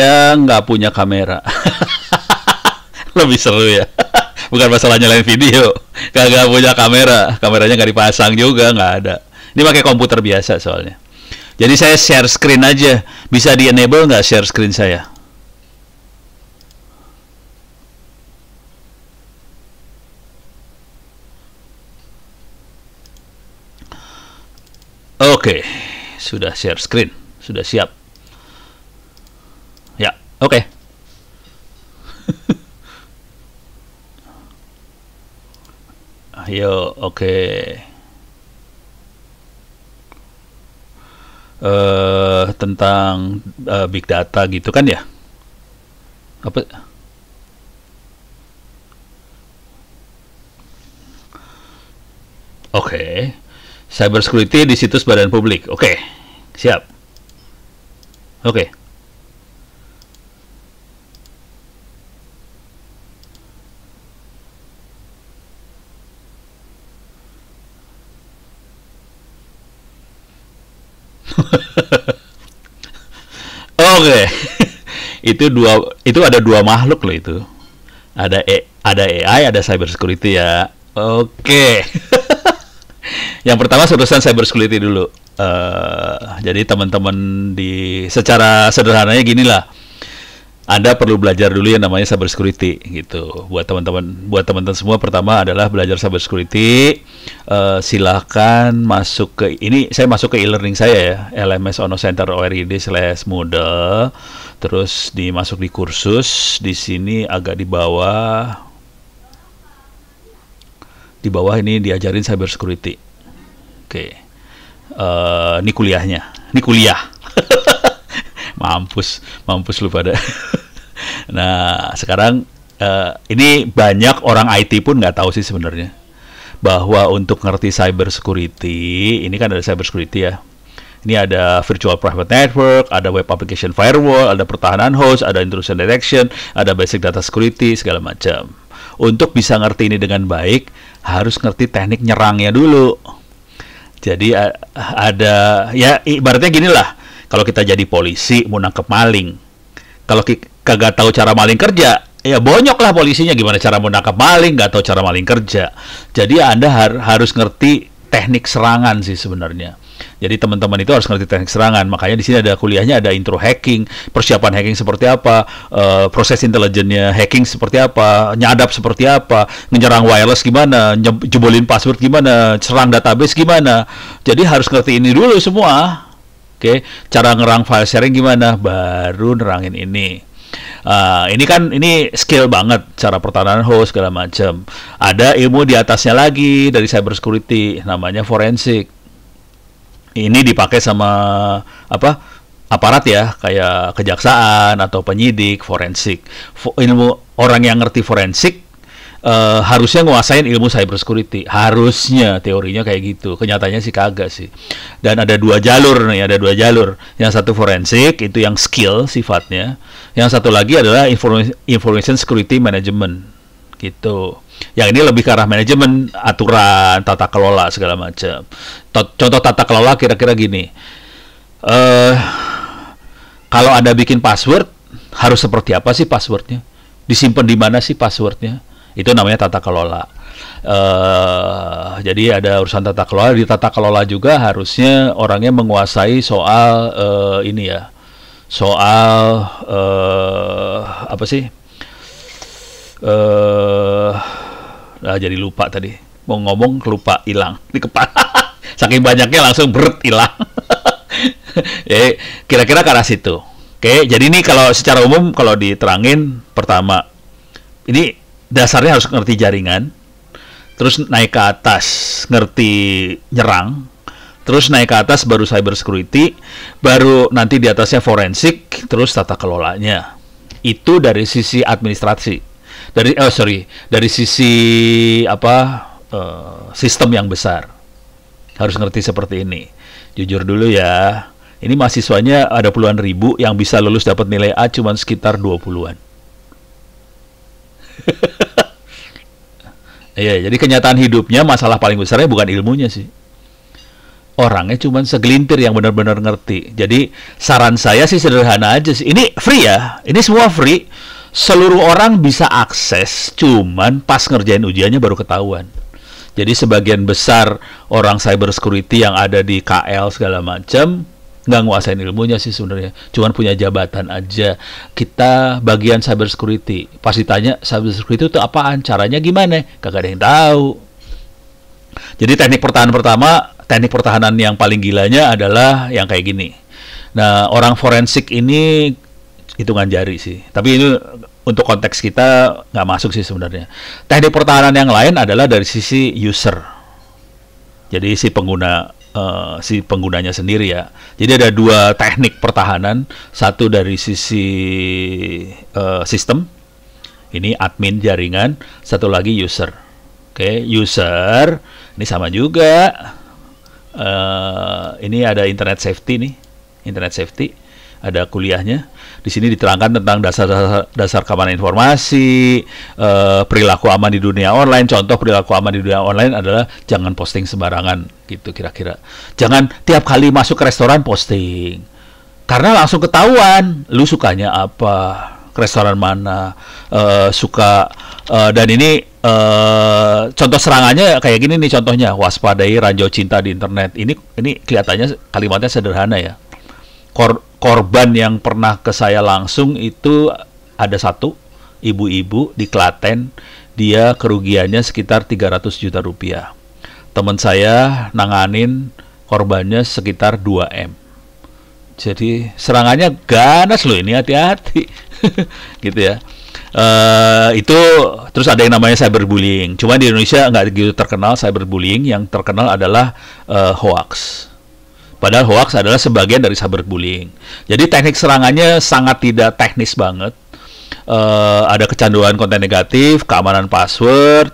saya nggak punya kamera. Lebih seru ya. Bukan masalah nyalain video. Kagak punya kamera. Kameranya nggak dipasang juga, nggak ada. Ini pakai komputer biasa soalnya. Jadi saya share screen aja. Bisa di-enable nggak share screen saya? Oke, sudah share screen. Sudah siap. Ya, oke. Ayo, oke. Tentang big data gitu kan ya? Apa? Oke. Cyber security di situs badan publik. Oke. Siap. Oke. Oke. Itu ada dua makhluk loh itu. Ada AI, ada cyber security ya. Oke. Yang pertama urusan cyber security dulu. Jadi teman-teman secara sederhananya gini lah. Anda perlu belajar dulu yang namanya cyber security gitu. Buat teman-teman semua, pertama adalah belajar cyber security. Silahkan masuk ke ini. Saya masuk ke e-learning saya ya, LMS Ono Center ORID/Moodle. Terus dimasuk di kursus. Di sini agak di bawah. Di bawah ini diajarin cyber security. Oke. Ini kuliahnya. Ini kuliah. Mampus lu pada. Nah, sekarang ini banyak orang IT pun nggak tahu sih sebenarnya bahwa untuk ngerti cyber security, ini kan ada cyber security ya. Ini ada virtual private network, ada web application firewall, ada pertahanan host, ada intrusion detection, ada basic data security, segala macam. Untuk bisa ngerti ini dengan baik, harus ngerti teknik nyerangnya dulu. Jadi ada, ya ibaratnya gini lah, kalau kita jadi polisi mau nangkep maling, kalau kagak tahu cara maling kerja, ya bonyok lah polisinya, gimana cara mau nangkep maling, nggak tahu cara maling kerja. Jadi Anda harus ngerti teknik serangan sih sebenarnya. Jadi teman-teman itu harus ngerti teknik serangan. Makanya di sini ada kuliahnya, ada intro hacking, persiapan hacking seperti apa, proses intelijennya hacking seperti apa, nyadap seperti apa, menyerang wireless gimana, jebolin password gimana, serang database gimana. Jadi harus ngerti ini dulu semua. Oke, cara ngerang file sharing gimana, baru nerangin ini. Ini skill banget, cara pertahanan host segala macam. Ada ilmu di atasnya lagi dari cyber security, namanya forensik. Ini dipakai sama aparat ya, kayak kejaksaan atau penyidik, forensik. Ilmu orang yang ngerti forensik harusnya nguasain ilmu cyber security. Harusnya, teorinya kayak gitu. Kenyataannya sih kagak sih. Dan ada dua jalur nih, ada dua jalur. Yang satu forensik, itu yang skill sifatnya. Yang satu lagi adalah information security management gitu. Yang ini lebih ke arah manajemen, aturan, tata kelola segala macam. Contoh tata kelola kira-kira gini. Kalau Anda bikin password, harus seperti apa sih passwordnya? Disimpan di mana sih passwordnya? Itu namanya tata kelola. Jadi ada urusan tata kelola. Di tata kelola juga harusnya orangnya menguasai soal ini ya. Soal apa sih? Jadi lupa tadi. Mau ngomong lupa, hilang di kepala. Saking banyaknya langsung hilang. Kira-kira ke arah situ. Oke, jadi ini kalau secara umum kalau diterangin, pertama ini dasarnya harus ngerti jaringan, terus naik ke atas ngerti nyerang, terus naik ke atas baru cyber security, baru nanti di atasnya forensik, terus tata kelolanya. Itu dari sisi administrasi. Dari sisi sistem yang besar. Harus ngerti seperti ini. Jujur dulu ya, ini mahasiswanya ada puluhan ribu, yang bisa lulus dapat nilai A cuma sekitar 20-an. Iya, jadi kenyataan hidupnya masalah paling besarnya bukan ilmunya sih. orangnya cuma segelintir yang benar-benar ngerti. Jadi saran saya sih sederhana aja sih. Ini free ya, ini semua free. Seluruh orang bisa akses, cuman pas ngerjain ujiannya baru ketahuan. Jadi sebagian besar orang cyber security yang ada di KL segala macam nggak nguasain ilmunya sih sebenarnya, cuman punya jabatan aja. Kita bagian cyber security, pas ditanya cyber security itu apaan, caranya gimana, kagak ada yang tahu. Jadi teknik pertahanan yang paling gilanya adalah yang kayak gini. Nah, orang forensik ini hitungan jari sih, tapi ini untuk konteks kita nggak masuk sih sebenarnya. Teknik pertahanan yang lain adalah dari sisi user, jadi si penggunanya sendiri ya. Jadi ada dua teknik pertahanan, satu dari sisi sistem, ini admin jaringan, satu lagi user. Oke, user ini sama juga. Ini ada internet safety nih, internet safety, ada kuliahnya. Di sini diterangkan tentang dasar keamanan informasi, perilaku aman di dunia online. Contoh perilaku aman di dunia online adalah jangan posting sembarangan, gitu kira-kira. Jangan tiap kali masuk ke restoran posting, karena langsung ketahuan lu sukanya apa, ke restoran mana, dan ini contoh serangannya kayak gini nih contohnya, waspadai ranjau cinta di internet. Ini kelihatannya kalimatnya sederhana ya. Korban yang pernah ke saya langsung itu ada satu ibu-ibu di Klaten, dia kerugiannya sekitar 300 juta rupiah. Teman saya nanganin korbannya sekitar 2M. Jadi serangannya ganas loh ini, hati-hati. Gitu ya. Itu terus ada yang namanya cyberbullying. Cuma di Indonesia nggak gitu terkenal cyberbullying, yang terkenal adalah hoax. Padahal hoax adalah sebagian dari cyberbullying. Jadi teknik serangannya sangat tidak teknis banget. Ada kecanduan konten negatif, keamanan password,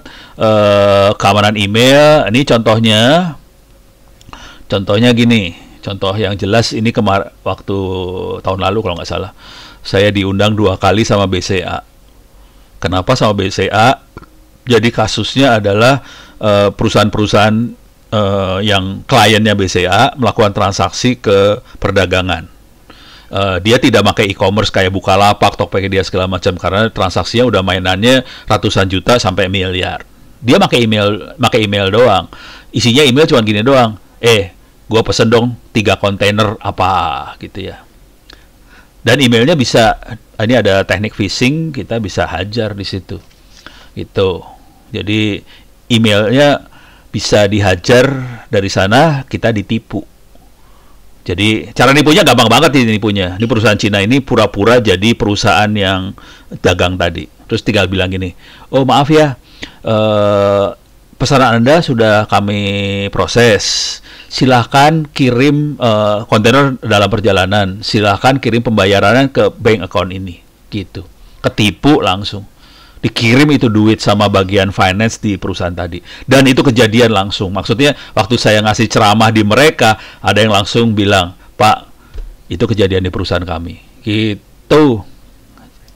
keamanan email. Ini contohnya gini. Contoh yang jelas ini waktu tahun lalu kalau nggak salah, saya diundang 2 kali sama BCA. Kenapa sama BCA? Jadi kasusnya adalah perusahaan-perusahaan yang kliennya BCA melakukan transaksi ke perdagangan. Dia tidak pakai e-commerce kayak Bukalapak, Tokopedia segala macam, karena transaksinya udah mainannya ratusan juta sampai miliar. Dia pakai email doang. Isinya email cuma gini doang. Gua pesen dong 3 kontainer apa gitu ya. Dan emailnya bisa, ini ada teknik phishing, kita bisa hajar di situ. Gitu. Jadi emailnya bisa dihajar dari sana, kita ditipu. Jadi cara nipunya gampang banget ini nipunya. Ini perusahaan Cina ini pura-pura jadi perusahaan yang dagang tadi. Terus tinggal bilang gini, oh maaf ya, pesanan Anda sudah kami proses. Silahkan kirim kontainer dalam perjalanan. Silahkan kirim pembayarannya ke bank account ini. Gitu. Ketipu langsung. Dikirim itu duit sama bagian finance di perusahaan tadi. Dan itu kejadian langsung. Maksudnya waktu saya ngasih ceramah di mereka, ada yang langsung bilang, Pak, itu kejadian di perusahaan kami. Gitu.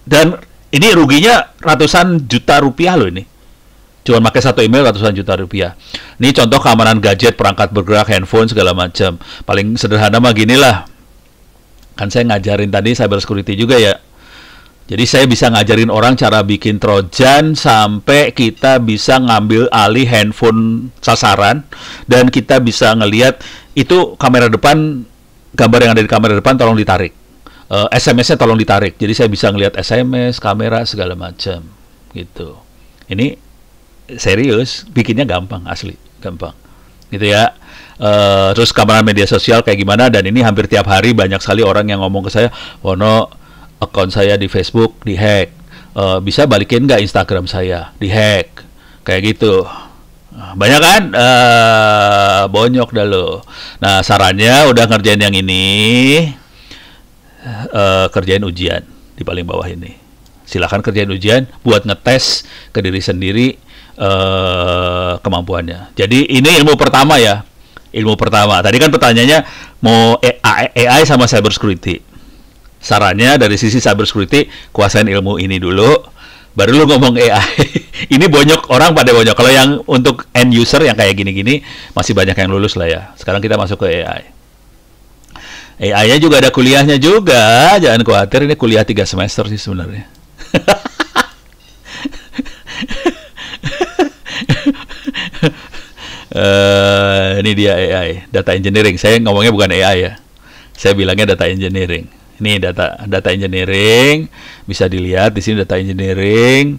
Dan ini ruginya ratusan juta rupiah loh ini. Cuma pakai satu email ratusan juta rupiah. Ini contoh keamanan gadget, perangkat bergerak, handphone, segala macam. Paling sederhana mah gini lah. Kan saya ngajarin tadi cyber security juga ya. Jadi saya bisa ngajarin orang cara bikin trojan sampai kita bisa ngambil alih handphone sasaran, dan kita bisa ngelihat itu kamera depan, gambar yang ada di kamera depan tolong ditarik. SMS-nya tolong ditarik. Jadi saya bisa ngelihat SMS, kamera, segala macam. Gitu. Ini serius, bikinnya gampang, asli, gampang. Gitu ya. Terus keamanan media sosial kayak gimana, dan ini hampir tiap hari banyak sekali orang yang ngomong ke saya, Wono, akun saya di Facebook dihack, bisa balikin nggak Instagram saya dihack, kayak gitu. Banyak kan, bonyok dah lo. Nah sarannya udah ngerjain yang ini, kerjain ujian di paling bawah ini. Silahkan kerjain ujian buat ngetes ke diri sendiri kemampuannya. Jadi ini ilmu pertama ya, ilmu pertama. Tadi kan pertanyaannya mau AI sama cyber security. Sarannya dari sisi cyber security, kuasain ilmu ini dulu. Baru lu ngomong AI. Ini bonyok, orang pada bonyok. Kalau yang untuk end user yang kayak gini-gini masih banyak yang lulus lah ya. Sekarang kita masuk ke AI. AI-nya juga ada kuliahnya juga. Jangan khawatir, ini kuliah 3 semester sih sebenarnya. Ini dia AI, data engineering. Saya ngomongnya bukan AI ya. Saya bilangnya data engineering. Ini data engineering, bisa dilihat di sini data engineering.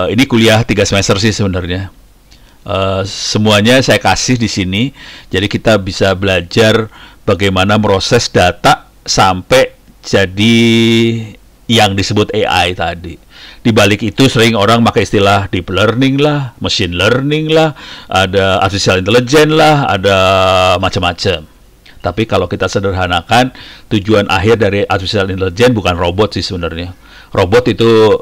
Ini kuliah 3 semester sih sebenarnya. Semuanya saya kasih di sini. Jadi kita bisa belajar bagaimana proses data sampai jadi yang disebut AI tadi. Di balik itu sering orang pakai istilah deep learning lah, machine learning lah, ada artificial intelligence lah, ada macam-macam. Tapi kalau kita sederhanakan, tujuan akhir dari artificial intelligence bukan robot sih sebenarnya. Robot itu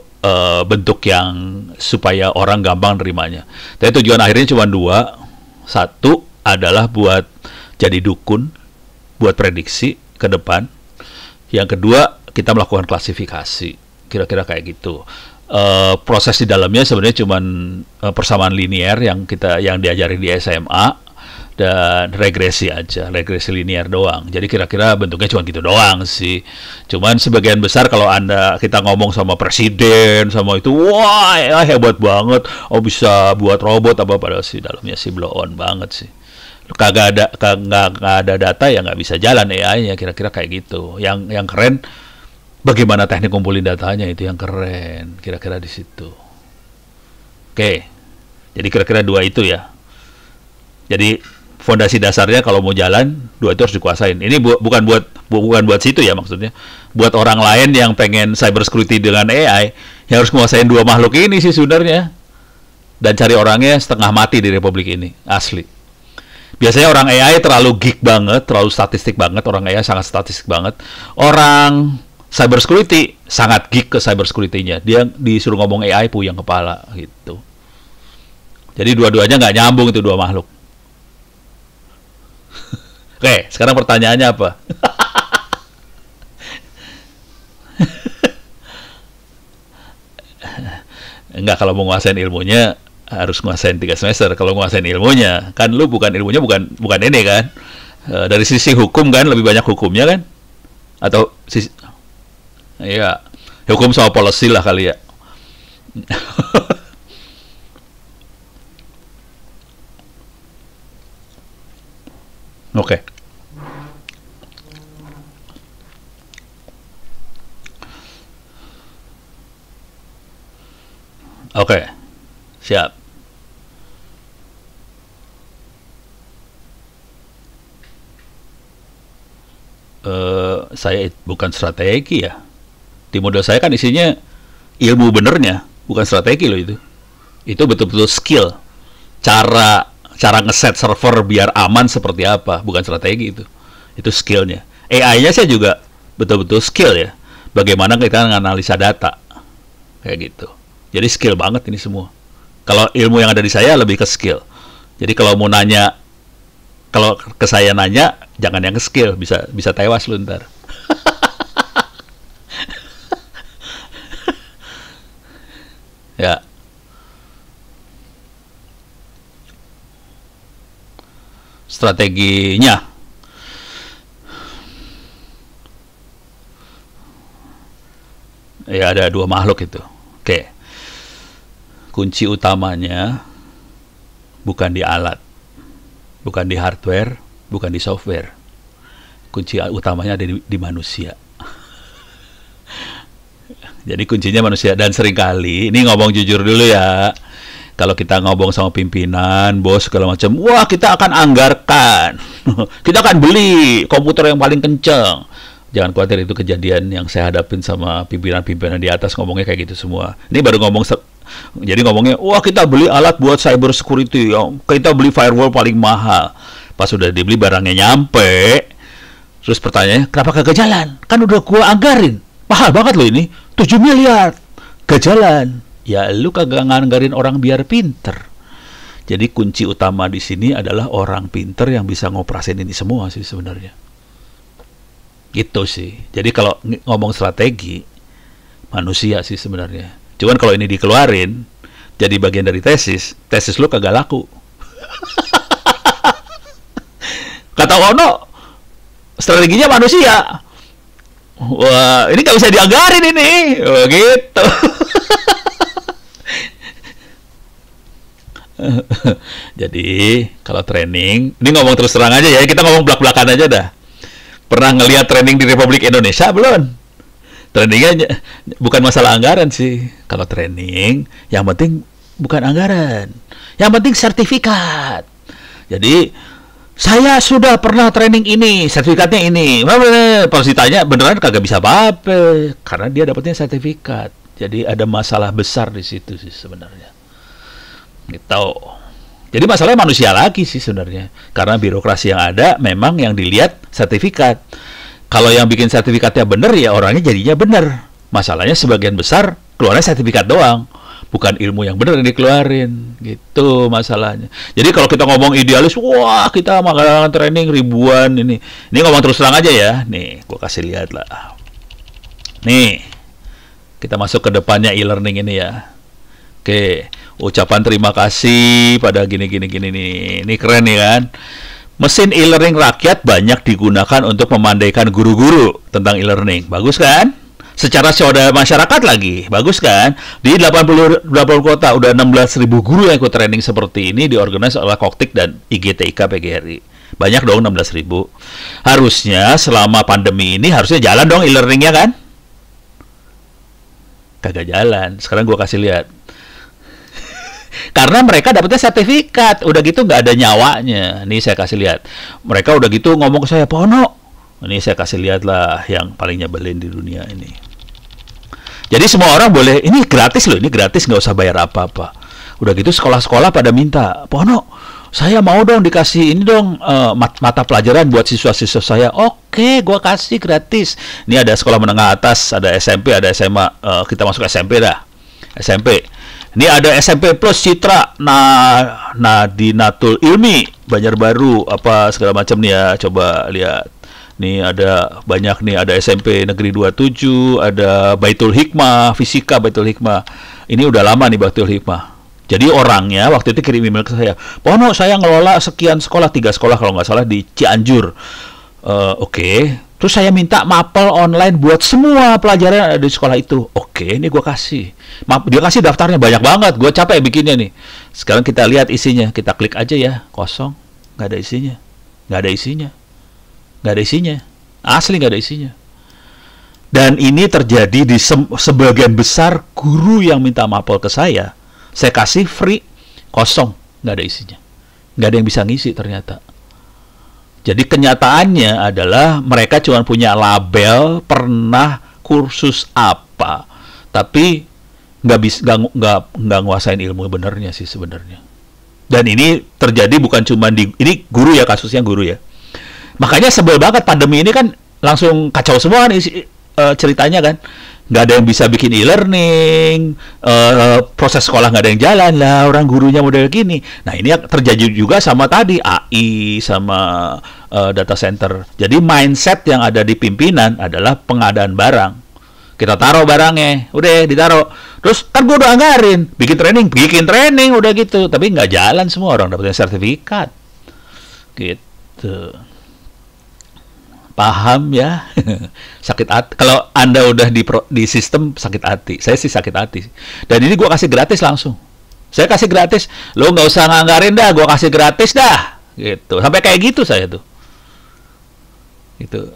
bentuk yang supaya orang gampang nerimanya. Tapi tujuan akhirnya cuma 2. Satu adalah buat jadi dukun, buat prediksi ke depan. Yang kedua, kita melakukan klasifikasi. Kira-kira kayak gitu. Proses di dalamnya sebenarnya cuma persamaan linear yang diajarin di SMA dan regresi aja, regresi linear doang. Jadi kira-kira bentuknya cuma gitu doang sih. Cuman sebagian besar kalau kita ngomong sama presiden sama itu, wah ya hebat banget, oh bisa buat robot apa, padahal sih dalamnya sih blow on banget sih. Kagak ada data ya nggak bisa jalan AI-nya, kira-kira kayak gitu. Yang keren bagaimana teknik kumpulin datanya, itu yang keren, kira-kira di situ. Oke, jadi kira-kira 2 itu ya. Jadi fondasi dasarnya kalau mau jalan 2 itu harus dikuasain. Ini bukan buat situ ya maksudnya. Buat orang lain yang pengen cyber security dengan AI, yang harus menguasain 2 makhluk ini sih sebenarnya. Dan cari orangnya setengah mati di Republik ini, asli. Biasanya orang AI terlalu geek banget, terlalu statistik banget. Orang AI sangat statistik banget. Orang cyber security sangat geek ke cyber security-nya. Dia disuruh ngomong AI puyeng kepala gitu. Jadi dua-duanya nggak nyambung itu 2 makhluk. Oke, sekarang pertanyaannya apa? Enggak, kalau mau nguasain ilmunya harus nguasain 3 semester. Kalau nguasain ilmunya, kan lu ilmunya bukan ini kan. Dari sisi hukum kan lebih banyak hukumnya kan? Atau sisi iya, hukum sama policy lah kali ya. Oke. Oke. Siap. Saya bukan strategi ya. Di model saya kan isinya ilmu benernya, bukan strategi loh itu. Itu betul-betul skill. Cara ngeset server biar aman seperti apa, bukan strategi itu. Itu skillnya. AI-nya saya juga betul-betul skill ya. Bagaimana kita menganalisa data. Kayak gitu. Jadi skill banget ini semua. Kalau ilmu yang ada di saya lebih ke skill. Jadi kalau mau nanya, kalau ke saya nanya, jangan yang ke skill, bisa tewas lu ntar. Ya. Strateginya. Ya ada 2 makhluk itu. Oke. Kunci utamanya bukan di alat, bukan di hardware, bukan di software. Kunci utamanya ada di manusia. Jadi kuncinya manusia. Dan seringkali, ini ngomong jujur dulu ya, kalau kita ngomong sama pimpinan, bos, segala macam, wah kita akan anggarkan, kita akan beli komputer yang paling kenceng. Jangan khawatir, itu kejadian yang saya hadapin sama pimpinan-pimpinan di atas, ngomongnya kayak gitu semua. Ini baru ngomong, jadi ngomongnya, wah kita beli alat buat cyber security, kita beli firewall paling mahal. Pas sudah dibeli barangnya nyampe, terus pertanyaannya, kenapa kagak jalan? Kan udah gua anggarin, mahal banget loh ini, 7 miliar, gak jalan. Ya lu kagak nganggarin orang biar pinter. Jadi kunci utama di sini adalah orang pinter yang bisa ngoperasin ini semua sih sebenarnya. Gitu sih. Jadi kalau ngomong strategi, manusia sih sebenarnya. Cuman kalau ini dikeluarin jadi bagian dari tesis lu kagak laku. Kata Ono, strateginya manusia. Wah, ini nggak bisa dianggarin ini. Wah, gitu. Jadi, kalau training, ini ngomong terus terang aja ya, kita ngomong belak-belakan aja dah. Pernah ngelihat training di Republik Indonesia belum? Trainingnya bukan masalah anggaran sih. Kalau training, yang penting bukan anggaran. Yang penting sertifikat. Jadi, saya sudah pernah training ini, sertifikatnya ini. Pas ditanya, beneran kagak bisa apa-apa. Karena dia dapatnya sertifikat. Jadi, ada masalah besar di situ sih sebenarnya. Gitu. Jadi masalahnya manusia lagi sih sebenarnya. Karena birokrasi yang ada memang yang dilihat sertifikat. Kalau yang bikin sertifikatnya benar ya orangnya jadinya benar. Masalahnya sebagian besar keluarnya sertifikat doang. Bukan ilmu yang benar yang dikeluarin. Gitu masalahnya. Jadi kalau kita ngomong idealis, wah kita mengadakan training ribuan ini. Ini ngomong terus terang aja ya. Nih, gua kasih lihat lah. Nih, kita masuk ke depannya e-learning ini ya. Oke, ucapan terima kasih pada gini-gini nih. Ini keren nih kan. Mesin e-learning rakyat banyak digunakan untuk memandaikan guru-guru tentang e-learning. Bagus kan? Secara swadaya masyarakat lagi. Bagus kan? Di 80 kota udah 16.000 guru yang ikut training seperti ini diorganisasi oleh Koktik dan IGTIK PGRI. Banyak dong 16.000. Harusnya selama pandemi ini harusnya jalan dong e-learningnya kan? Kagak jalan. Sekarang gua kasih lihat. Karena mereka dapetnya sertifikat, udah gitu nggak ada nyawanya. Nih saya kasih lihat. Mereka udah gitu ngomong ke saya, Pono. Ini saya kasih lihat lah yang paling nyebelin di dunia ini. Jadi semua orang boleh, ini gratis loh, ini gratis nggak usah bayar apa-apa. Udah gitu sekolah-sekolah pada minta, Pono, saya mau dong dikasih ini dong mata pelajaran buat siswa-siswa saya. Oke, gua kasih gratis. Ini ada sekolah menengah atas, ada SMP, ada SMA. Kita masuk SMP dah. SMP. Ini ada SMP Plus Citra, Nadinatul Ilmi, Banjarbaru, apa segala macam nih ya. Coba lihat. Nih ada banyak nih, ada SMP Negeri 27, ada Baitul Hikmah, Fisika Baitul Hikmah. Ini udah lama nih Baitul Hikmah. Jadi orangnya waktu itu kirim email ke saya, Pono saya ngelola sekian sekolah, 3 sekolah kalau nggak salah di Cianjur. Oke. Terus saya minta mapel online buat semua pelajaran yang ada di sekolah itu. Oke, ini gue kasih. Dia kasih daftarnya banyak banget. Gue capek bikinnya nih. Sekarang kita lihat isinya. Kita klik aja ya. Kosong. Nggak ada isinya. Nggak ada isinya. Nggak ada isinya. Asli nggak ada isinya. Dan ini terjadi di sebagian besar guru yang minta mapel ke saya. Saya kasih free. Kosong. Nggak ada isinya. Nggak ada yang bisa ngisi ternyata. Jadi kenyataannya adalah mereka cuma punya label pernah kursus apa, tapi nggak nguasain ilmu benernya sih sebenarnya. Dan ini terjadi bukan cuma ini guru ya, kasusnya guru ya. Makanya sebel banget pandemi ini kan langsung kacau semua kan ceritanya kan. Nggak ada yang bisa bikin e-learning, proses sekolah nggak ada yang jalan lah, orang gurunya model gini. Nah ini terjadi juga sama tadi AI sama data center. Jadi mindset yang ada di pimpinan adalah pengadaan barang. Kita taruh barangnya, udah ditaruh. Terus kan gue udah anggarin, bikin training udah gitu. Tapi nggak jalan semua, orang dapetnya sertifikat. Gitu. Paham ya? Sakit hati. Kalau Anda udah di sistem sakit hati. Saya sih sakit hati. Dan ini gue kasih gratis langsung. Saya kasih gratis. Lo nggak usah nganggarin dah, gue kasih gratis dah. Gitu. Sampai kayak gitu saya tuh. Gitu.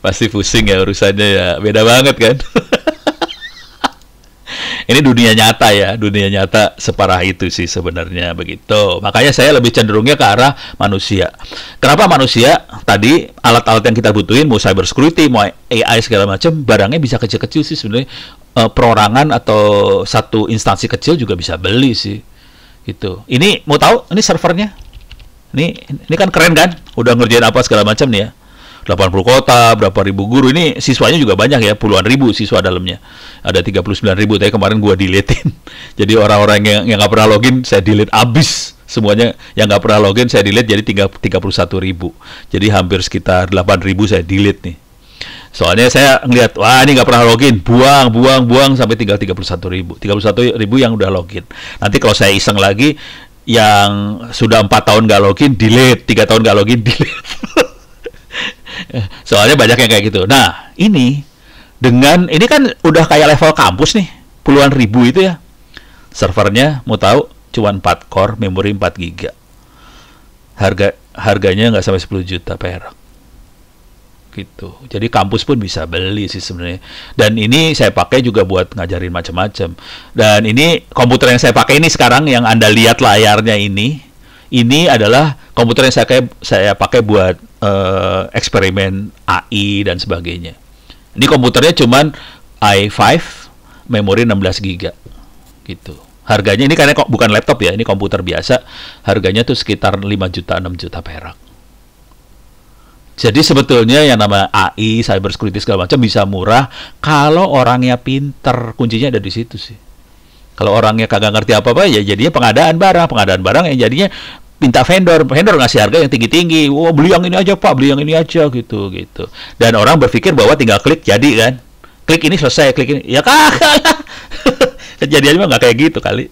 Pasti pusing ya urusannya ya. Beda banget kan? Ini dunia nyata ya, dunia nyata separah itu sih sebenarnya begitu. Makanya saya lebih cenderungnya ke arah manusia. Kenapa manusia? Tadi alat-alat yang kita butuhin, mau cyber security, mau AI segala macam, barangnya bisa kecil-kecil sih sebenarnya. Perorangan atau satu instansi kecil juga bisa beli sih. Gitu. Ini mau tahu? Ini servernya. Ini kan keren kan? Udah ngerjain apa segala macam nih ya. 80 kota, berapa ribu guru, ini siswanya juga banyak ya, puluhan ribu siswa dalamnya. Ada 39.000, tapi kemarin gua deletein. Jadi orang-orang yang nggak pernah login, saya delete abis. Semuanya yang nggak pernah login, saya delete jadi 31.000. Jadi hampir sekitar 8.000 saya delete nih. Soalnya saya ngeliat, wah ini nggak pernah login, buang sampai tinggal 31.000. 31.000 yang udah login. Nanti kalau saya iseng lagi, yang sudah 4 tahun nggak login, delete. 3 tahun nggak login, delete. Soalnya banyak yang kayak gitu. Nah, ini kan udah kayak level kampus nih, puluhan ribu itu ya. Servernya, mau tahu, cuma 4 core, memori 4 giga. Harganya nggak sampai 10 juta perak. Gitu. Jadi kampus pun bisa beli sih sebenarnya. Dan ini saya pakai juga buat ngajarin macam-macam. Dan ini komputer yang saya pakai ini sekarang yang Anda lihat layarnya ini adalah komputer yang saya pakai buat eksperimen AI dan sebagainya. Ini komputernya cuman i5 memori 16 giga gitu. Harganya ini karena kok bukan laptop ya, ini komputer biasa. Harganya tuh sekitar 5 juta 6 juta perak. Jadi sebetulnya yang nama AI, cyber security segala macam bisa murah kalau orangnya pinter. Kuncinya ada di situ sih. Kalau orangnya kagak ngerti apa-apa ya jadinya pengadaan barang yang jadinya minta vendor ngasih harga yang tinggi-tinggi. Wah, beli yang ini aja Pak, beli yang ini aja gitu. Dan orang berpikir bahwa tinggal klik jadi kan. Klik ini selesai, klik ini. Ya kagak lah. Kejadiannya mah nggak kayak gitu kali.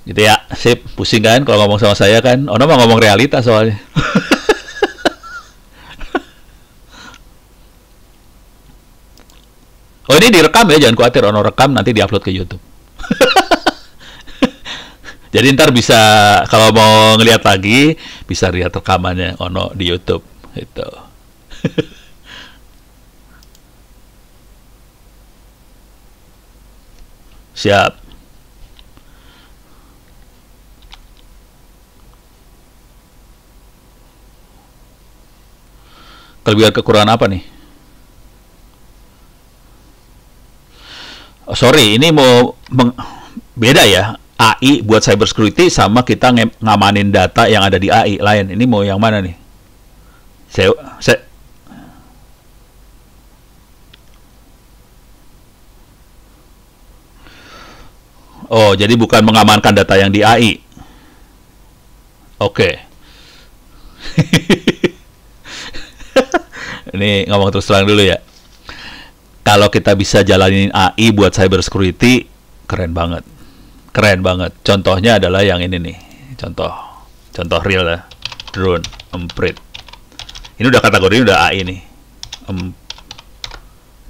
Gitu ya, sip, pusing kan kalau ngomong sama saya kan. Ono mah ngomong realita soalnya. Oh ini direkam ya, jangan khawatir. Ono rekam nanti diupload ke YouTube. Jadi ntar bisa kalau mau ngeliat lagi bisa lihat rekamannya Ono di YouTube itu. Siap. Kelebihan kekurangan apa nih? Oh, sorry, ini beda ya. AI buat cyber security sama kita ngamanin data yang ada di AI lain. Ini mau yang mana nih? Saya Oh, jadi bukan mengamankan data yang di AI. Oke. Ini ngomong terus terang dulu ya. Kalau kita bisa jalanin AI buat cyber security, keren banget. Keren banget. Contohnya adalah yang ini nih. Contoh real ya. Drone, emprit. Ini udah kategori udah AI nih.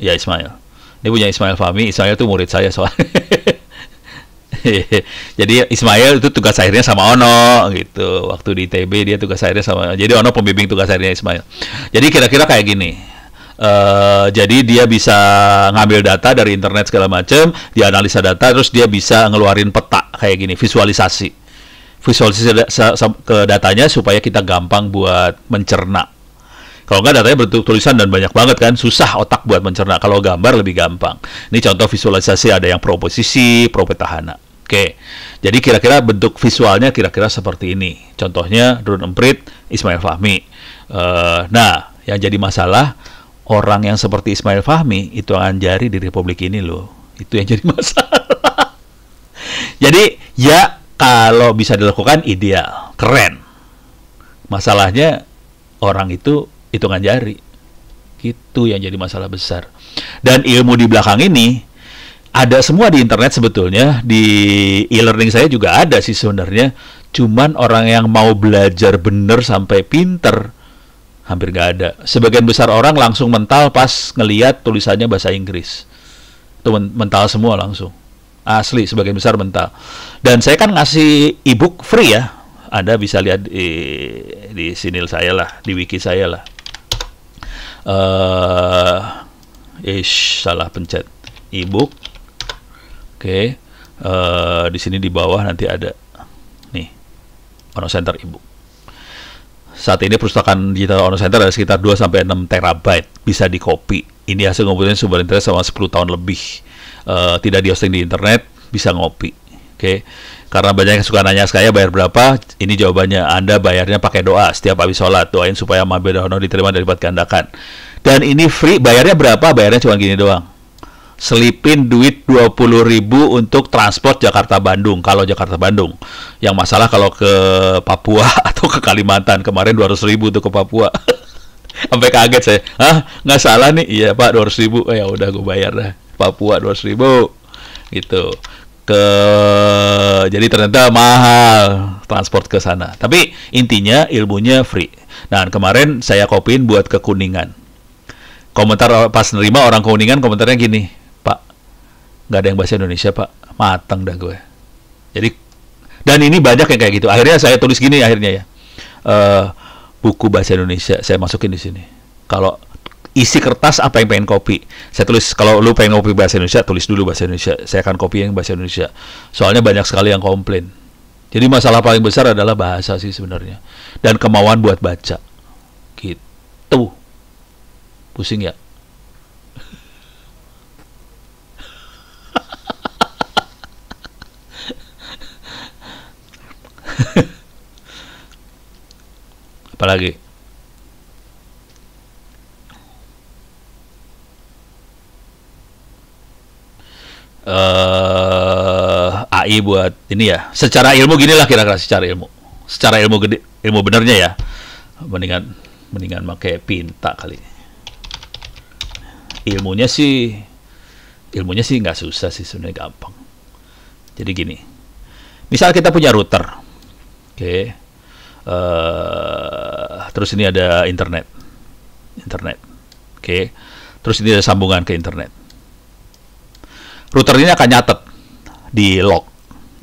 Ya Ismail. Ini punya Ismail Fahmi. Ismail tuh murid saya soalnya. Jadi Ismail itu tugas akhirnya sama Ono gitu. Waktu di ITB dia tugas akhirnya sama. Jadi Ono pembimbing tugas akhirnya Ismail. Jadi kira-kira kayak gini. Jadi dia bisa ngambil data dari internet segala macam, dia analisa data, terus dia bisa ngeluarin peta kayak gini, visualisasi ke datanya supaya kita gampang buat mencerna. Kalau nggak datanya bentuk tulisan dan banyak banget kan, susah otak buat mencerna. Kalau gambar lebih gampang. Ini contoh visualisasi, ada yang proposisi, petahana. Oke, jadi kira-kira bentuk visualnya kira-kira seperti ini. Contohnya drone emprit Ismail Fahmi. Nah, yang jadi masalah orang yang seperti Ismail Fahmi itu akan jari di Republik ini loh. Itu yang jadi masalah. Jadi ya kalau bisa dilakukan ideal, keren. Masalahnya orang itu hitungan jari. Itu yang jadi masalah besar. Dan ilmu di belakang ini ada semua di internet sebetulnya. Di e-learning saya juga ada sih sebenarnya. Cuman orang yang mau belajar bener sampai pinter hampir nggak ada. Sebagian besar orang langsung mental pas ngeliat tulisannya bahasa Inggris. Itu mental semua langsung. Asli, sebagian besar mental. Dan saya kan ngasih e-book free ya. Anda bisa lihat di sini saya lah, di wiki saya lah. Salah pencet e-book. Oke. Di sini di bawah nanti ada nih Ono Center e-book. Saat ini perpustakaan digital Ono Center ada sekitar 2-6 terabyte bisa di copy. Ini hasil ngumpulin sumber internet selama 10 tahun lebih. Tidak di hosting di internet, bisa ngopi. Oke. Karena banyak yang suka nanya saya bayar berapa, ini jawabannya. Anda bayarnya pakai doa setiap habis sholat. Doain supaya mampir Ono diterima dan lipat gandakan. Dan ini free, bayarnya berapa? Bayarnya cuma gini doang. Selipin duit 20.000 untuk transport Jakarta-Bandung. Kalau Jakarta-Bandung. Yang masalah kalau ke Papua atau ke Kalimantan. Kemarin 200.000 untuk ke Papua. Sampai kaget saya. Hah, nggak salah nih? Iya Pak, 200.000. Ya udah gue bayar dah. Papua 200.000 gitu. Ke jadi ternyata mahal transport ke sana. Tapi intinya ilmunya free. Nah, kemarin saya kopiin buat ke Kuningan. Komentar pas nerima orang Kuningan komentarnya gini, Pak, nggak ada yang bahasa Indonesia Pak, mateng dah gue. Jadi dan ini banyak yang kayak gitu. Akhirnya saya tulis gini akhirnya ya. Buku bahasa Indonesia saya masukin di sini. Kalau isi kertas apa yang pengen copy, saya tulis. Kalau lu pengen copy bahasa Indonesia, tulis dulu bahasa Indonesia. Saya akan copy yang bahasa Indonesia. Soalnya banyak sekali yang komplain. Jadi masalah paling besar adalah bahasa sih sebenarnya. Dan kemauan buat baca. Gitu. Pusing ya? Apalagi? AI buat ini ya. Secara ilmu gini lah kira-kira secara ilmu. Secara ilmu gede, ilmu benernya ya. Mendingan pakai Pinta kali. Ilmunya sih nggak susah sih, sebenarnya gampang. Jadi gini. Misal kita punya router. Oke. Terus ini ada internet. Oke. Terus ini ada sambungan ke internet. Router ini akan nyatet di log.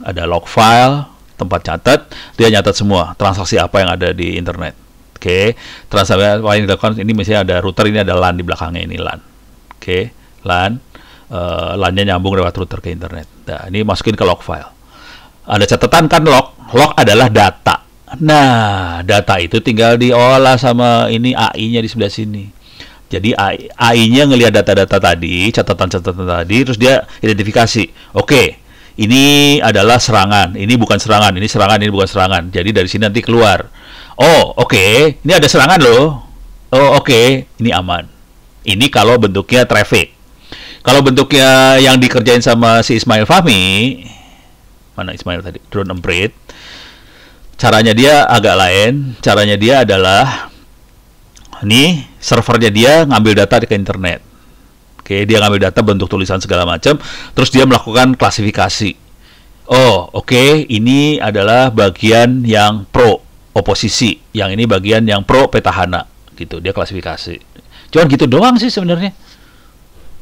Ada log file, tempat catat, dia nyatet semua transaksi apa yang ada di internet. Oke. Transaksi apa yang dilakukan ini misalnya ada router, ini ada LAN di belakangnya, ini LAN. Oke. LAN. LAN-nya nyambung lewat router ke internet. Nah, ini masukin ke log file. Ada catatan kan log. Log adalah data. Nah, data itu tinggal diolah sama ini AI-nya di sebelah sini. Jadi AI-nya ngelihat data-data tadi, catatan-catatan tadi, terus dia identifikasi. Oke, ini adalah serangan, ini bukan serangan, ini serangan, ini bukan serangan. Jadi dari sini nanti keluar. Oh, oke, ini ada serangan loh. Oh, oke, ini aman. Ini kalau bentuknya traffic. Kalau bentuknya yang dikerjain sama si Ismail Fahmi, mana Ismail tadi? Drone emprit. Caranya dia agak lain. Caranya dia adalah ini servernya dia ngambil data ke internet. Oke, dia ngambil data bentuk tulisan segala macam, terus dia melakukan klasifikasi. Oh, oke, ini adalah bagian yang pro oposisi, yang ini bagian yang pro petahana, gitu. Dia klasifikasi. Cuman gitu doang sih sebenarnya.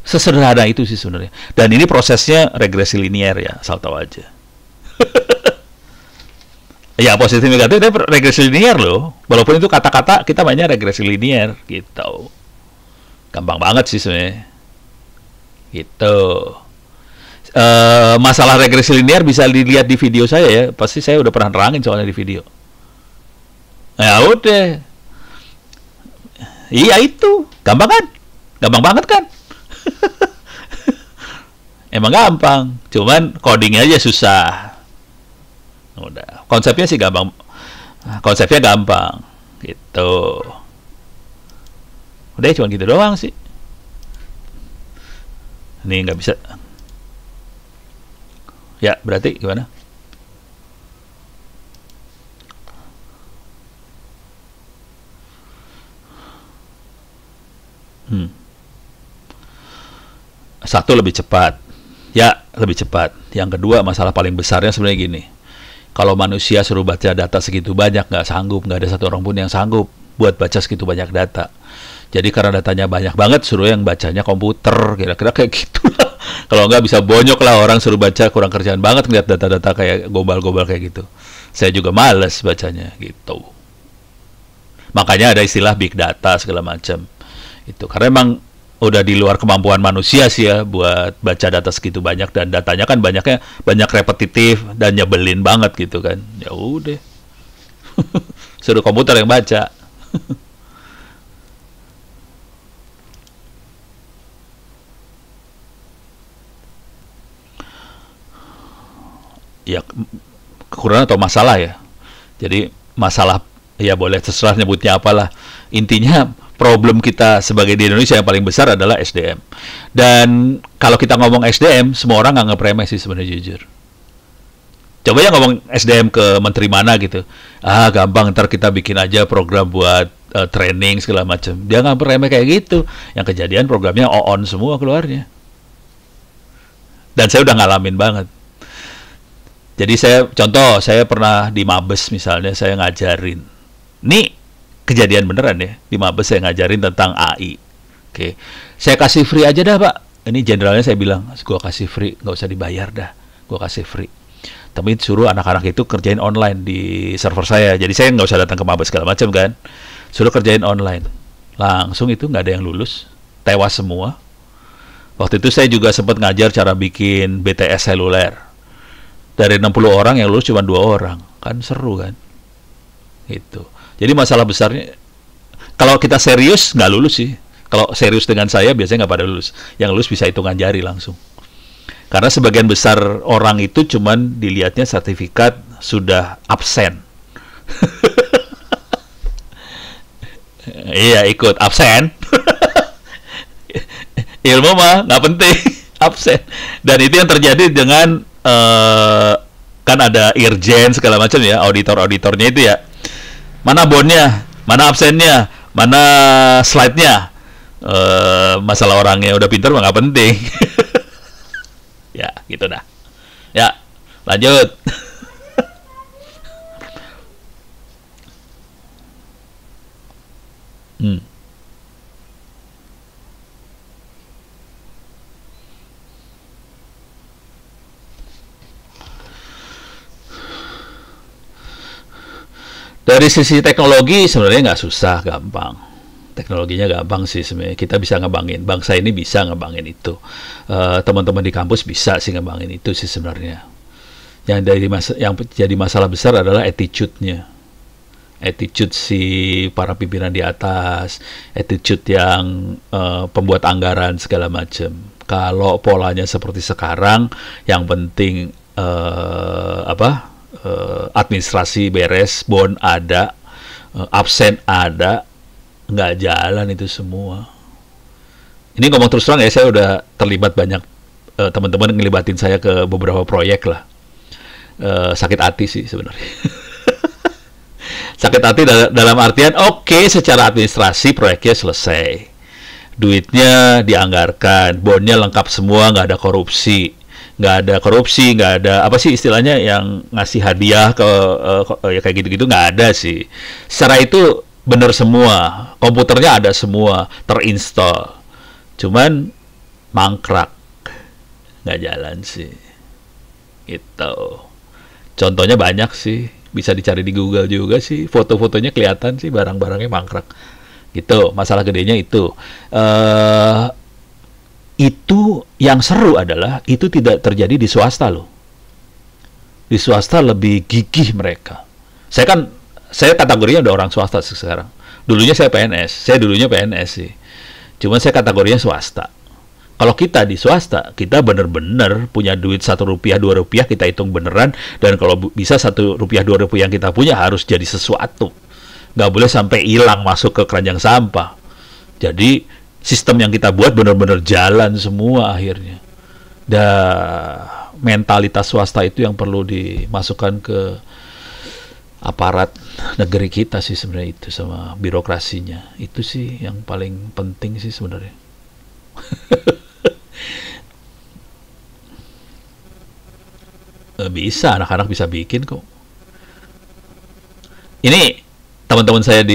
Sesederhana itu sih sebenarnya. Dan ini prosesnya regresi linear ya, asal tahu aja. Ya, positif negatif itu regresi linear loh. Walaupun itu kata-kata kita mainnya regresi linear gitu. Gampang banget sih sebenarnya. Gitu. Masalah regresi linear bisa dilihat di video saya ya. Pasti saya udah pernah terangin soalnya di video. Ya udah. Iya itu. Gampang kan? Gampang banget kan? Emang gampang. Cuman codingnya aja susah. Udah, konsepnya sih gampang, konsepnya gampang, gitu. Udah cuma gitu doang sih. Ini nggak bisa. Ya berarti gimana? Satu lebih cepat, ya lebih cepat. Yang kedua masalah paling besarnya sebenarnya gini. Kalau manusia suruh baca data segitu banyak, nggak sanggup, nggak ada satu orang pun yang sanggup buat baca segitu banyak data. Jadi karena datanya banyak banget, suruh yang bacanya komputer, kira-kira kayak gitu lah. Kalau nggak bisa bonyok lah orang suruh baca, kurang kerjaan banget ngeliat data-data kayak global-global kayak gitu. Saya juga males bacanya gitu. Makanya ada istilah big data segala macam. Itu karena emang udah di luar kemampuan manusia sih ya buat baca data segitu banyak, dan datanya kan banyaknya banyak repetitif dan nyebelin banget gitu kan. Ya udah. Suruh komputer yang baca. Ya kekurangan atau masalah ya. Jadi masalah ya boleh terserah nyebutnya apalah. Intinya problem kita sebagai di Indonesia yang paling besar adalah SDM. Dan kalau kita ngomong SDM, semua orang nganggap remeh sih sebenarnya jujur. Coba ya ngomong SDM ke menteri mana gitu. Ah gampang, ntar kita bikin aja program buat training segala macam. Dia nggak remeh kayak gitu. Yang kejadian programnya on semua keluarnya. Dan saya udah ngalamin banget. Jadi saya pernah di Mabes misalnya, saya ngajarin. Ini kejadian beneran ya. Di Mabes saya ngajarin tentang AI. Oke. Saya kasih free aja dah, Pak. Ini jenderalnya saya bilang, gua kasih free, nggak usah dibayar dah. Gua kasih free. Tapi suruh anak-anak itu kerjain online di server saya. Jadi saya nggak usah datang ke Mabes segala macam kan. Suruh kerjain online. Langsung itu nggak ada yang lulus. Tewas semua. Waktu itu saya juga sempat ngajar cara bikin BTS seluler. Dari 60 orang yang lulus cuma 2 orang. Kan seru kan. Gitu. Jadi masalah besarnya, kalau kita serius nggak lulus sih. Kalau serius dengan saya biasanya nggak pada lulus. Yang lulus bisa hitungan jari langsung. Karena sebagian besar orang itu cuman dilihatnya sertifikat sudah absen. Iya, ikut absen. Ilmu mah nggak penting, absen. Dan itu yang terjadi dengan kan ada irjen segala macam ya, auditornya itu ya. Mana bonnya, mana absennya, mana slide-nya. Masalah orangnya udah pintar mah nggak penting. Ya, gitu dah. Ya, lanjut. Dari sisi teknologi sebenarnya nggak susah, gampang. Teknologinya gampang sih sebenarnya. Kita bisa ngebangin, bangsa ini bisa ngebangin itu. Teman-teman di kampus bisa sih ngebangin itu sih sebenarnya. Yang jadi masalah besar adalah attitude-nya. Attitude si para pimpinan di atas, attitude yang pembuat anggaran segala macam. Kalau polanya seperti sekarang, yang penting administrasi beres, bon ada, absen ada, nggak jalan itu semua. Ini ngomong terus terang ya, saya udah terlibat banyak, teman-teman ngelibatin saya ke beberapa proyek lah. Sakit hati sih sebenarnya. Sakit hati dalam artian oke, secara administrasi proyeknya selesai, duitnya dianggarkan, bonnya lengkap semua, nggak ada korupsi, nggak ada apa sih istilahnya yang ngasih hadiah ke ya kayak gitu-gitu, nggak ada sih. Secara itu bener semua, komputernya ada semua, terinstall, cuman mangkrak, nggak jalan sih. Itu contohnya banyak sih, bisa dicari di Google juga sih, foto-fotonya kelihatan sih barang-barangnya mangkrak. Gitu, masalah gedenya itu. Itu yang seru adalah itu tidak terjadi di swasta loh. Di swasta lebih gigih mereka. Saya kategorinya udah orang swasta sekarang. Dulunya saya PNS. Saya dulunya PNS sih. Cuman saya kategorinya swasta. Kalau kita di swasta, kita bener-bener punya duit 1 rupiah, 2 rupiah, kita hitung beneran. Dan kalau bisa 1 rupiah, 2 rupiah yang kita punya harus jadi sesuatu. Nggak boleh sampai hilang masuk ke keranjang sampah. Jadi sistem yang kita buat bener-bener jalan semua akhirnya. Mentalitas swasta itu yang perlu dimasukkan ke aparat negeri kita sih sebenarnya, itu sama birokrasinya. Itu sih yang paling penting sih sebenarnya. Bisa, anak-anak bisa bikin kok. Ini teman-teman saya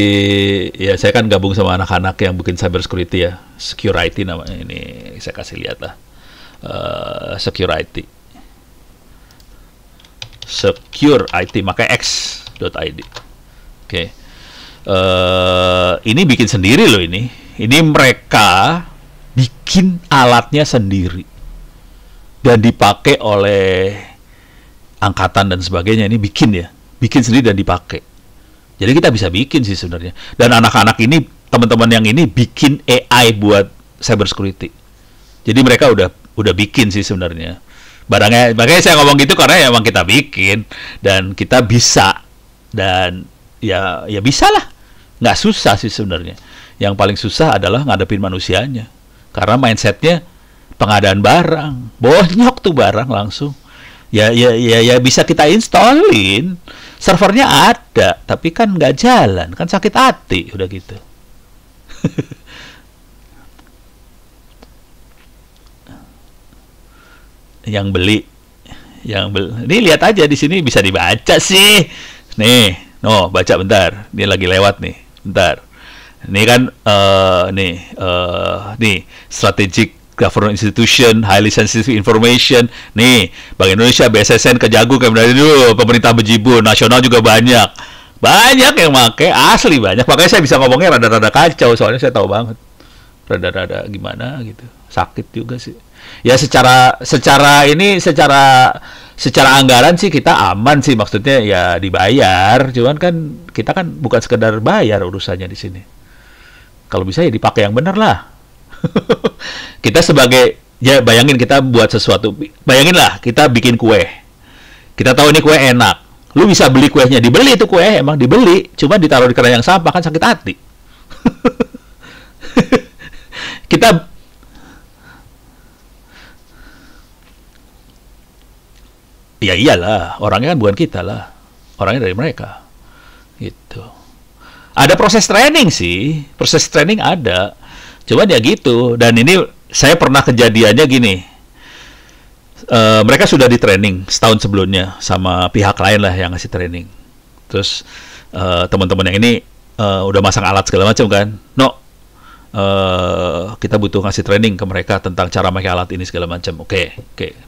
ya saya kan gabung sama anak-anak yang bikin cyber security ya, security namanya. Ini saya kasih lihat lah, security, pakai x.id. Oke. Ini bikin sendiri loh ini. Ini mereka bikin alatnya sendiri dan dipakai oleh angkatan dan sebagainya. Ini bikin sendiri dan dipakai. Jadi kita bisa bikin sih sebenarnya. Dan anak-anak ini, teman-teman yang ini bikin AI buat cyber security. Jadi mereka udah bikin sih sebenarnya barangnya. Makanya saya ngomong gitu karena ya emang kita bikin dan kita bisa, dan ya bisa lah. Nggak susah sih sebenarnya. Yang paling susah adalah ngadepin manusianya. Karena mindsetnya pengadaan barang, bonyok tuh barang langsung. Ya bisa kita installin. servernya ada, tapi kan nggak jalan, kan sakit hati, udah gitu. yang beli ini lihat aja di sini bisa dibaca sih nih, no baca bentar, dia lagi lewat nih, bentar, ini kan nih strategic government institution, highly sensitive information, nih Bank Indonesia, BSSN, Kejagung, Kemdikbud, pemerintah bejibun, nasional juga banyak yang make, asli banyak, makanya saya bisa ngomongnya rada-rada kacau, soalnya saya tahu banget rada-rada gimana gitu, sakit juga sih. Ya secara anggaran sih kita aman sih, maksudnya ya dibayar, cuman kan kita kan bukan sekedar bayar urusannya di sini. Kalau bisa ya dipakai yang benar lah. Kita sebagai, ya bayangin kita buat sesuatu, bayangin lah kita bikin kue. Kita tahu ini kue enak. Lu bisa beli kuenya, dibeli itu kue, emang dibeli, cuma ditaruh di keranjang sampah kan sakit hati. Kita ya iyalah, orangnya kan bukan kita lah, orangnya dari mereka gitu. Ada proses training sih, proses training ada, cuman ya gitu. Dan ini saya pernah kejadiannya gini, mereka sudah di training setahun sebelumnya sama pihak lain lah yang ngasih training, terus teman-teman yang ini udah masang alat segala macam kan, kita butuh ngasih training ke mereka tentang cara pakai alat ini segala macam. Oke,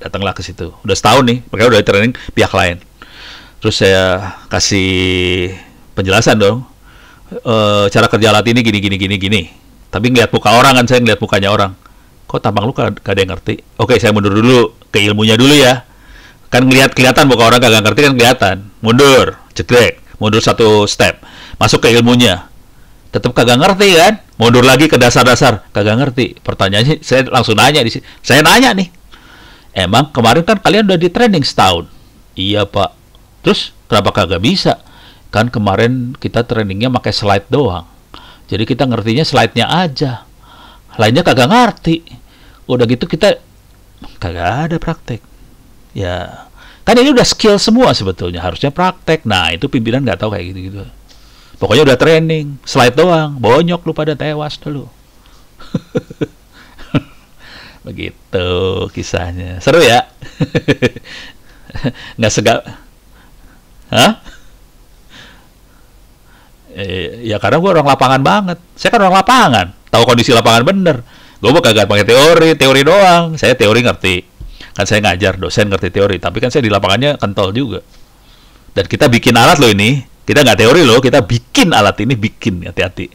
datanglah ke situ. Udah setahun nih, mereka udah di training pihak lain. Terus saya kasih penjelasan dong, cara kerja alat ini gini. Tapi ngeliat muka orang kan, saya ngeliat mukanya orang. Kok tampang lu gak ada yang ngerti? Oke, saya mundur dulu ke ilmunya dulu ya. Kan kelihatan muka orang kagak ngerti kan kelihatan. Mundur, cekrek, mundur satu step, masuk ke ilmunya. Tetap kagak ngerti kan? Mundur lagi ke dasar-dasar, kagak ngerti. Pertanyaannya, saya langsung nanya di sini. Saya nanya nih, emang kemarin kan kalian udah di training setahun? Iya pak. Terus kenapa kagak bisa? Kan kemarin kita trainingnya pakai slide doang. Jadi kita ngertinya slide-nya aja. Lainnya kagak ngerti. Udah gitu kita kagak ada praktek. Ya, kan ini udah skill semua sebetulnya. Harusnya praktek. Nah, itu pimpinan nggak tahu kayak gitu-gitu. Pokoknya udah training, slide doang, bonyok lu pada tewas dulu. Begitu kisahnya. Seru ya? Nggak segak. Hah? Ya karena gue orang lapangan banget. Saya kan orang lapangan, tahu kondisi lapangan bener. Gue kagak pakai teori doang. Saya teori ngerti. Kan saya ngajar, dosen ngerti teori. Tapi kan saya di lapangannya kental juga. Dan kita bikin alat loh ini. Kita nggak teori loh, kita bikin alat ini, bikin, hati-hati.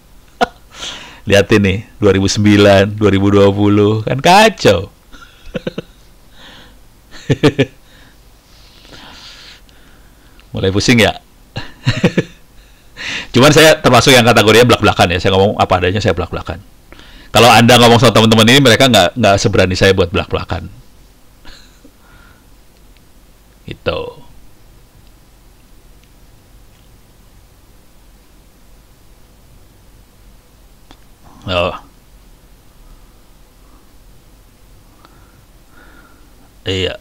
Lihat ini, 2009, 2020, kan kacau. Mulai pusing ya? Cuman saya termasuk yang kategorinya belak-belakan ya, saya ngomong apa adanya, saya belak-belakan. Kalau Anda ngomong sama teman-teman ini, mereka nggak seberani saya buat belak-belakan. Itu. Oh. Iya.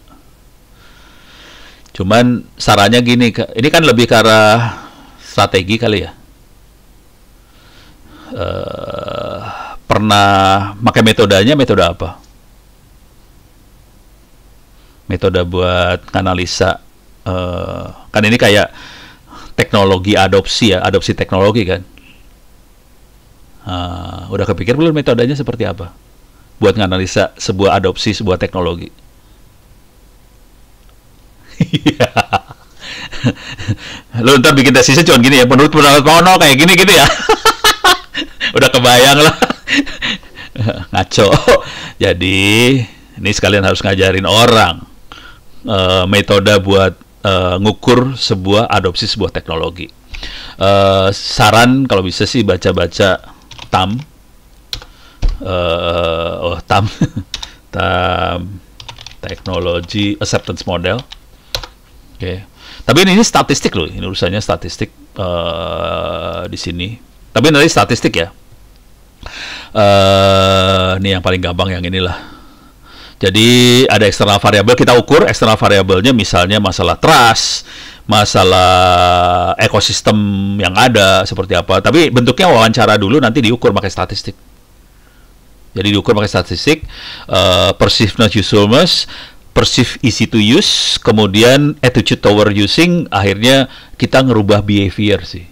Cuman sarannya gini, ini kan lebih ke arah strategi kali ya. Pernah pakai metodenya, metode apa? Metode buat analisa. Kan ini kayak teknologi adopsi ya, adopsi teknologi kan. Udah kepikir belum metodenya seperti apa? Buat nganalisa sebuah adopsi, sebuah teknologi. Lu ntar bikin tesisnya cuma gini ya, menurut pendapat Pono kayak gini gitu ya. Udah kebayang lah. Ngaco. Jadi ini sekalian harus ngajarin orang metode buat ngukur sebuah adopsi sebuah teknologi. Saran kalau bisa sih baca-baca TAM, TAM Technology Acceptance Model. Oke. Tapi ini statistik loh, ini urusannya statistik di sini. Tapi nanti statistik ya. Ini yang paling gampang yang inilah. Jadi ada eksternal variabel, kita ukur eksternal variabelnya misalnya masalah trust, masalah ekosistem yang ada seperti apa. Tapi bentuknya wawancara dulu, nanti diukur pakai statistik. Jadi diukur pakai statistik, perceiveness usefulness, perceive easy to use, kemudian attitude toward using, akhirnya kita ngerubah behavior sih,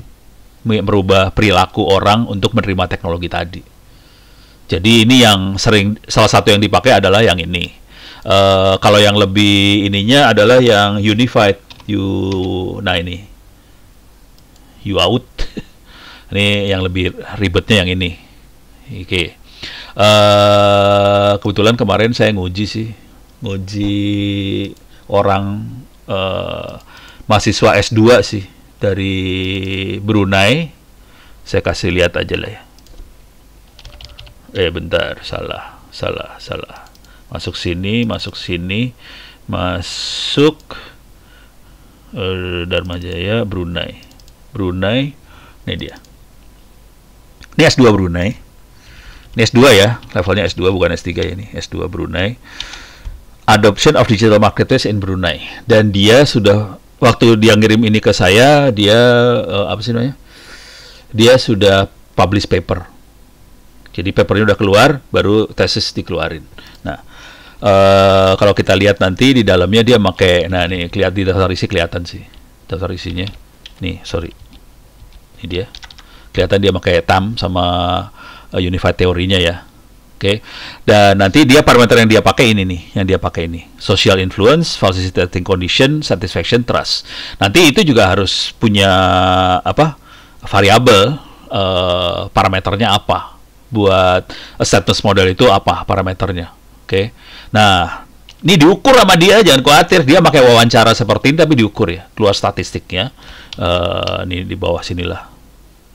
merubah perilaku orang untuk menerima teknologi tadi. Jadi ini yang sering, salah satu yang dipakai adalah yang ini. Kalau yang lebih ininya adalah yang unified, nah ini, you out. Ini yang lebih ribetnya yang ini. Oke. Kebetulan kemarin saya nguji orang mahasiswa S2 sih dari Brunei. Saya kasih lihat aja lah ya. Bentar, salah. Masuk sini, Dharma Jaya, Brunei. Ini dia. Ini S2 Brunei. Ini S2 ya, levelnya S2 bukan S3 ya, ini S2 Brunei. Adoption of digital marketplace in Brunei. Dan dia sudah, waktu dia ngirim ini ke saya, dia apa sih namanya? Dia sudah publish paper. Jadi papernya udah keluar, baru tesis dikeluarin. Nah, kalau kita lihat nanti di dalamnya dia pakai, nah nih kelihatan di daftar isi, kelihatan sih daftar isinya. Nih, sorry. Ini dia. Kelihatan dia pakai TAM sama unified teorinya ya. Oke. Dan nanti dia parameter yang dia pakai ini nih, social influence, facilitating condition, satisfaction, trust. Nanti itu juga harus punya apa? Variabel, parameternya apa? Buat acceptance model itu apa parameternya? Oke. Nah, ini diukur sama dia, jangan khawatir, dia pakai wawancara seperti ini tapi diukur ya, keluar statistiknya. Ini di bawah sinilah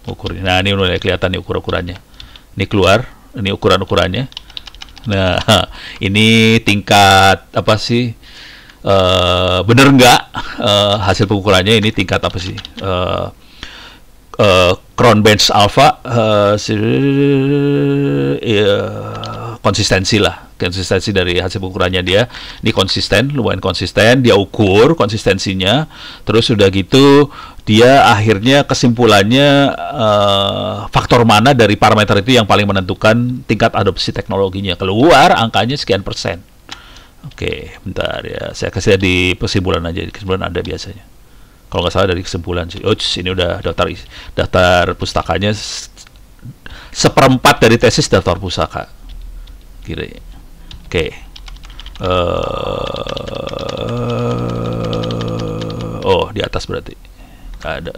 ukurnya. Nah, ini udah kelihatan nih ukurannya. Ini keluar, ini ukuran-ukurannya. Nah, ini tingkat apa sih? Bener nggak hasil pengukurannya? Ini tingkat apa sih? Cron Bench Alpha, konsistensi dari hasil pengukurannya dia. Ini konsisten, lumayan konsisten. Dia ukur konsistensinya, terus udah gitu dia akhirnya kesimpulannya faktor mana dari parameter itu yang paling menentukan tingkat adopsi teknologinya. Keluar angkanya sekian persen. Oke, bentar ya, saya kasih di kesimpulan aja. Kesimpulan ada biasanya. Kalau nggak salah dari kesimpulan sih. Ini udah daftar pustakanya, 1/4 dari tesis daftar pustaka. Kira. Oke. Di atas berarti. Ada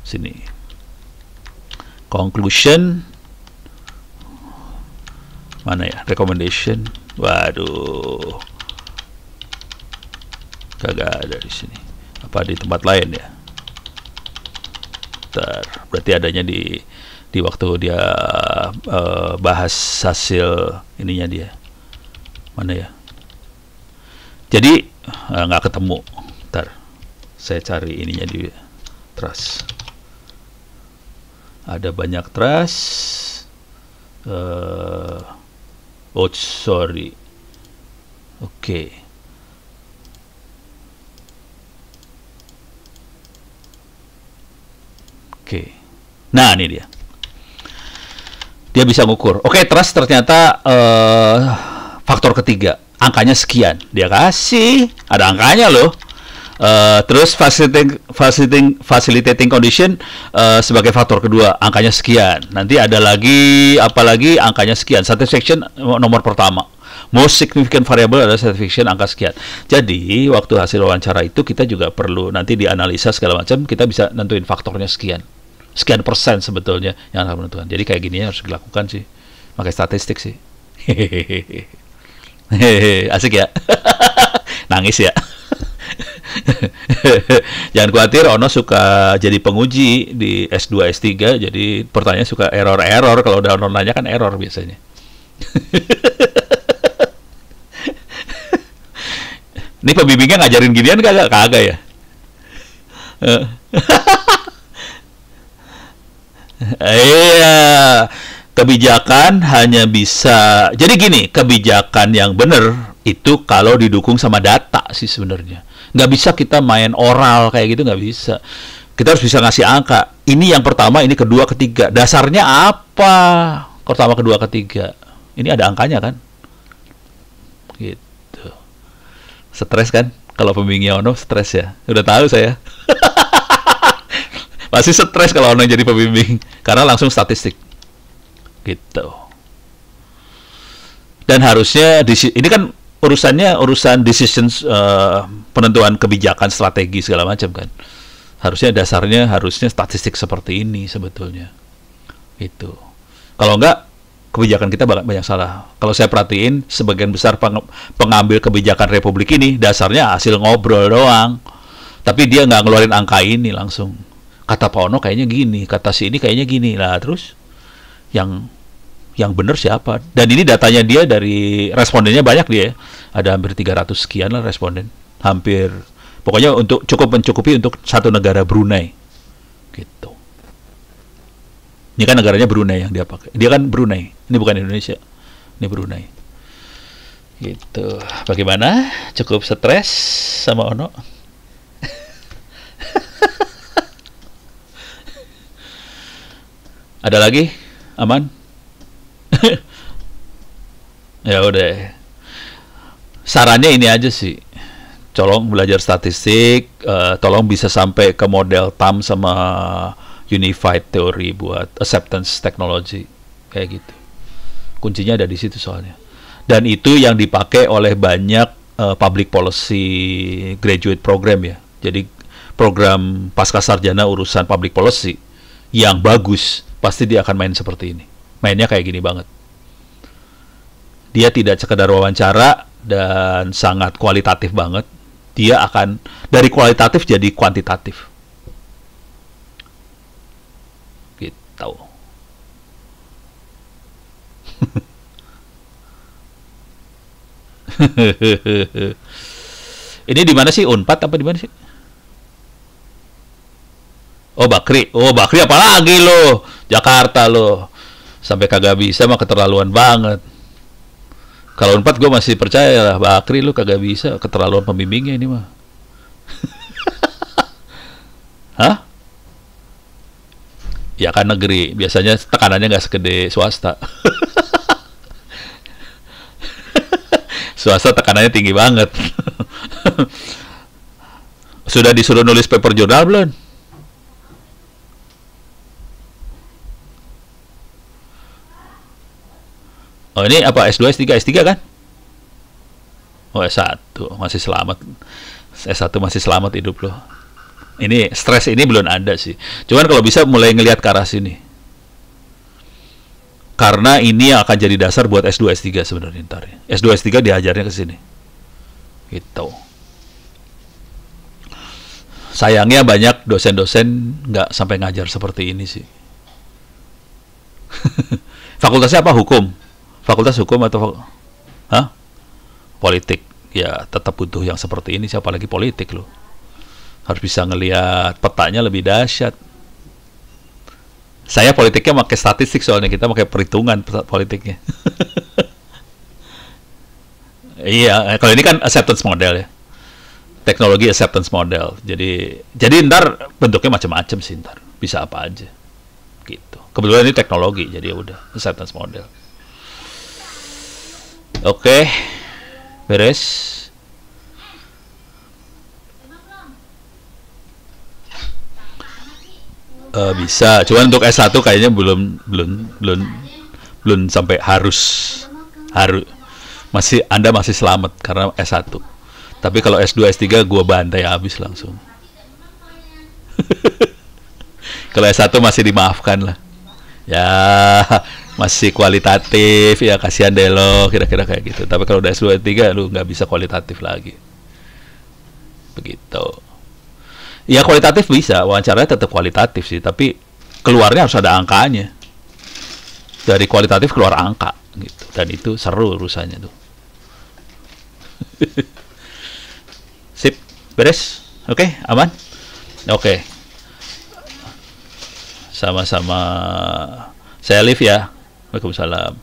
sini conclusion, mana ya, recommendation, waduh kagak ada di sini, apa di tempat lain ya. Berarti adanya di waktu dia bahas hasil ininya dia, mana ya, jadi nggak ketemu. Saya cari ininya di trust. Ada banyak trust. Sorry. Oke. Nah, ini dia. Dia bisa ngukur. Oke, trust ternyata faktor ketiga. Angkanya sekian. Dia kasih. Ada angkanya loh. Terus facilitating condition sebagai faktor kedua, angkanya sekian. Nanti ada lagi, apalagi angkanya sekian. Satisfaction nomor pertama. Most significant variable adalah satisfaction, angka sekian. Jadi waktu hasil wawancara itu kita juga perlu nanti dianalisa segala macam. Kita bisa nentuin faktornya sekian persen sebetulnya yang akan menentukan. Jadi kayak gini harus dilakukan sih, pakai statistik sih. Asik ya. Nangis ya. Jangan khawatir, Ono suka jadi penguji di S2, S3, jadi pertanyaan suka error kalau udah Ono nanya kan error biasanya. Ini pembimbingnya ngajarin ginian kagak ya? Iya, kebijakan hanya bisa, jadi gini, kebijakan yang benar itu kalau didukung sama data sih sebenarnya. Nggak bisa kita main oral kayak gitu, nggak bisa. Kita harus bisa ngasih angka. Ini yang pertama, ini kedua, ketiga. Dasarnya apa? Pertama, kedua, ketiga. Ini ada angkanya kan? Gitu. Stres kan? Kalau pembimbingnya Ono stres ya. Udah tahu saya. Pasti stres kalau Ono jadi pembimbing. Karena langsung statistik. Gitu. Dan harusnya, ini kan urusan decisions, penentuan kebijakan, strategi, segala macam kan. Harusnya dasarnya statistik seperti ini sebetulnya. Gitu. Kalau enggak, kebijakan kita banyak salah. Kalau saya perhatiin, sebagian besar pengambil kebijakan Republik ini dasarnya hasil ngobrol doang. Tapi dia nggak ngeluarin angka ini langsung. Kata Pak Ono kayaknya gini, kata si ini kayaknya gini. Nah, terus yang benar siapa? Dan ini datanya dia dari respondennya banyak dia. Ada hampir 300 sekian lah responden. Hampir, pokoknya cukup mencukupi untuk satu negara, Brunei. Gitu. Ini kan negaranya Brunei yang dia pakai. Dia kan Brunei. Ini bukan Indonesia. Ini Brunei. Gitu. Bagaimana? Cukup stres sama Ono? Ada lagi? Aman? Ya udah. Sarannya ini aja sih. Tolong belajar statistik, tolong bisa sampai ke model TAM sama Unified Theory buat acceptance technology kayak gitu. Kuncinya ada di situ soalnya. Dan itu yang dipakai oleh banyak public policy graduate program ya. Jadi program pascasarjana urusan public policy yang bagus pasti dia akan main seperti ini. Mainnya kayak gini banget. Dia tidak sekedar wawancara dan sangat kualitatif banget. Dia akan dari kualitatif jadi kuantitatif. Tahu. Ini di mana sih? Unpad apa di mana sih? Oh, Bakri. Oh, Bakri apalagi lo? Jakarta lo. Sampai kagak bisa mah keterlaluan banget. Kalau Unpad gue masih percaya lah. Bakri lo kagak bisa, keterlaluan pembimbingnya ini mah. Hah? Ya kan negeri, biasanya tekanannya nggak segede swasta. Swasta tekanannya tinggi banget. Sudah disuruh nulis paper jurnal belum? Oh ini apa S2, S3? S3 kan? Oh S1, masih selamat. S1 masih selamat hidup loh. Ini stres ini belum ada sih. Cuman kalau bisa mulai ngelihat ke arah sini. Karena ini akan jadi dasar buat S2, S3 sebenarnya ntar. S2, S3 diajarnya ke sini. Gitu. Sayangnya banyak dosen-dosen nggak sampai ngajar seperti ini sih. Fakultasnya apa? Hukum? Fakultas hukum atau hah? Politik. Ya tetap butuh yang seperti ini, siapa lagi politik loh. Harus bisa ngelihat petanya lebih dahsyat. Saya politiknya pakai statistik soalnya, kita pakai perhitungan politiknya. Iya, kalau ini kan acceptance model ya. Teknologi acceptance model. Jadi ntar bentuknya macam-macam sih ntar. Bisa apa aja. Gitu. Kebetulan ini teknologi, jadi udah acceptance model. Oke. Beres. Bisa, cuman untuk S1 kayaknya belum sampai harus Anda masih selamat karena S1. Tapi kalau S2, S3 gua bantai habis langsung. Kalau S1 masih dimaafkan lah. Ya, masih kualitatif, ya kasihan deh lo, kira-kira kayak gitu. Tapi kalau udah S2, S3 lu nggak bisa kualitatif lagi. Begitu. Ya kualitatif bisa, wawancaranya tetap kualitatif sih, tapi keluarnya harus ada angkanya. Dari kualitatif keluar angka gitu. Dan itu seru urusannya tuh. Sip, beres? Oke, aman? Oke. Sama-sama. Saya Liv ya. Waalaikumsalam.